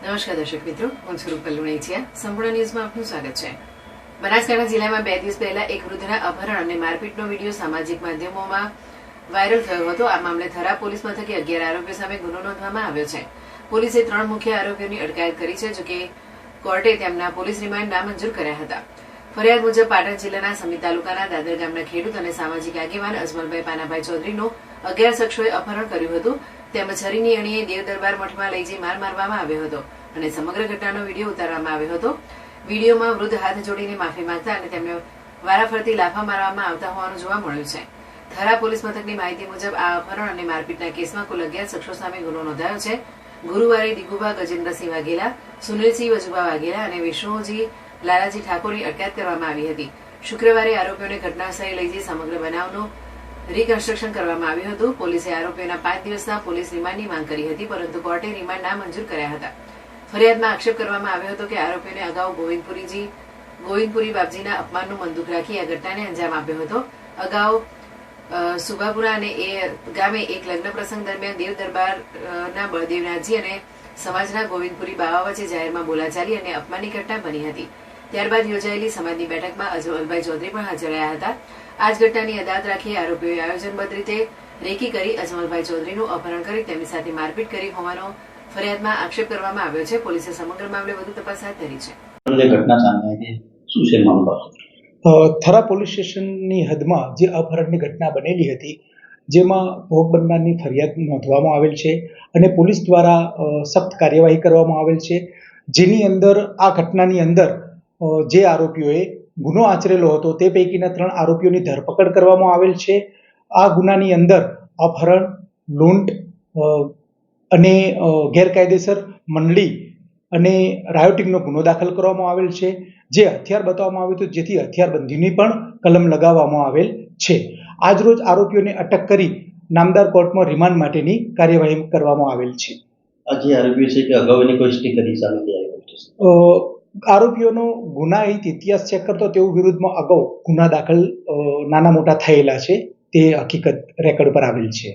નમસ્કાર દર્શક મિત્રો, હું છું રૂપલ લુણીચિયા. સંપૂર્ણ ન્યૂઝમાં આપનું સ્વાગત છે. બનાસકાંઠા જિલ્લામાં 2 દિવસ પહેલા એક વૃદ્ધના અપહરણ અને મારપીટનો વિડીયો સામાજિક માધ્યમોમાં વાયરલ થયો હતો. આ મામલે થરા પોલીસ મથકે 11 આરોપીઓ સામે ગુનો નોંધવામાં આવ્યો છે. પોલીસે 3 મુખ્ય આરોપીઓની અટકાયત કરી છે, જોકે કોર્ટે તેમના પોલીસ રિમાન્ડ નામંજૂર કર્યા હતા. ફરિયાદ મુજબ પાટણ જિલ્લાના સમી તાલુકાના દાદર ગામના ખેડૂત અને સામાજિક આગેવાન અજમલભાઈ પાનાભાઈ ચૌધરીનું 11 શખ્સોએ અપહરણ કર્યું હતું. તેમજ છરીની અણીએ દેવ દરબાર મઠમાં લઈ જઈ માર મારવામાં આવ્યો હતો અને સમગ્ર ઘટનાનો વિડીયો ઉતારવામાં આવ્યો હતો. વિડીયોમાં વૃદ્ધ હાથ જોડીને માફી માંગતા અને તેમને વારાફરતી લાફા મારવામાં આવતા હોવાનું જોવા મળ્યું છે. થરા પોલીસ મથકની માહિતી મુજબ આ અપહરણ અને મારપીટના કેસમાં કુલ 11 શખ્સો સામે ગુનો નોંધાયો છે. ગુરુવારે દિગુભા ગજેન્દ્રસિંહ વાઘેલા, સુનિલસિંહ વજુભા વાઘેલા અને વિષ્ણુજી લાલાજી ઠાકોરની અટકાયત કરવામાં આવી હતી. શુક્રવારે આરોપીઓને ઘટનાસ્થળે લઈ જઈ સમગ્ર બનાવનું રિકન્સ્ટ્રક્શન કરવામાં આવ્યું હતું. પોલીસે આરોપીઓના 5 દિવસના પોલીસ રિમાન્ડની માંગ કરી હતી, પરંતુ કોર્ટે રિમાન્ડ નામંજૂર કર્યા હતા. ફરિયાદમાં આક્ષેપ કરવામાં આવ્યો હતો કે આરોપીઓને અગાઉ ગોવિંદપુરી બાપજીના અપમાનનું બંદૂક રાખી આ ઘટનાને અંજામ આપ્યો હતો. અગાઉ સુભાપુરા અને એ ગામે એક લગ્ન પ્રસંગ દરમિયાન દેવ દરબારના બળદેવનાથજી અને સમાજના ગોવિંદપુરી બાવા વચ્ચે જાહેરમાં બોલાચાલી અને અપમાનની ઘટના બની હતી. ત્યારબાદ યોજાયેલી સમાજની બેઠકમાં અજમલભાઈ ચૌધરી પણ હાજર રહ્યા હતા. આ જ ઘટનાની અદાવત રાખી આરોપીઓએ આયોજનબદ્ધ રીતે રેકી કરી અજમલભાઈ ચૌધરીનું અપહરણ કરી તેમની સાથે મારપીટ કરી હોવાનો ફરિયાદમાં આક્ષેપ કરવામાં આવ્યો છે. પોલીસે સમગ્ર મામલે વધુ તપાસ હાથ ધરી છે. થરા પોલીસ સ્ટેશનની હદમાં જે અપહરણની ઘટના બનેલી હતી, જેમાં ભોગ બનનારની ફરિયાદ નોંધવામાં આવેલ છે અને પોલીસ દ્વારા સખ્ત કાર્યવાહી કરવામાં આવેલ છે. જેની અંદર આ ઘટનાની અંદર જે આરોપીઓએ ગુનો આચરેલો હતો તે પૈકીના 3 આરોપીઓની ધરપકડ કરવામાં આવેલ છે. આ ગુનાની અંદર અપહરણ, લૂંટ અને ગેરકાયદેસર મંડળી અને રાયોટિંગનો ગુનો દાખલ કરવામાં આવેલ છે. જે હથિયાર બતાવવામાં આવ્યું હતું, જેથી હથિયારબંધીની પણ કલમ લગાવવામાં આવેલ છે. આજરોજ આરોપીઓને અટક કરી નામદાર કોર્ટમાં રિમાન્ડ માટેની કાર્યવાહી કરવામાં આવેલ છે. આ જે આરોપીઓ છે કે અગાઉ એની કોઈ સ્ટીકરી સામે આરોપીઓનો ગુનાહિત ઇતિહાસ ચેક કરતો તેઓ વિરુદ્ધમાં અગાઉ ગુના દાખલ નાના મોટા થયેલા છે, તે હકીકત રેકોર્ડ પર આવેલ છે.